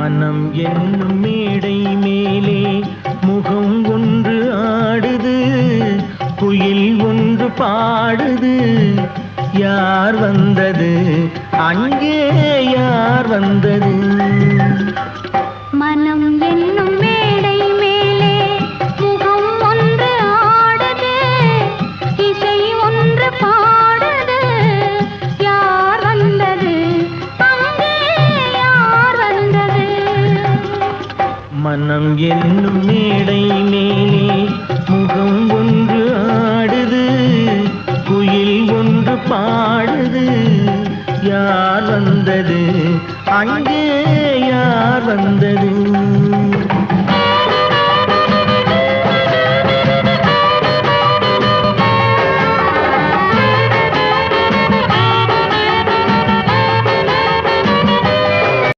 மனம் என்னும் மேடை மேலே முகம் ஒன்று ஆடுது, குயில் ஒன்று பாடுது. யார் வந்தது அங்கே, யார் வந்தது? மனம் என்னும் மேடை மேலே முகம் ஒன்று ஆடுது, இசை ஒன்று பாடுது. யார் வந்தது அங்கே, யார் வந்தது? மனம் என்னும் மேடை மேலே முகம் ஒன்று ஆடுது, குயில் ஒன்று பாடுது. யார் வந்தது அங்கே, யார் வந்தது?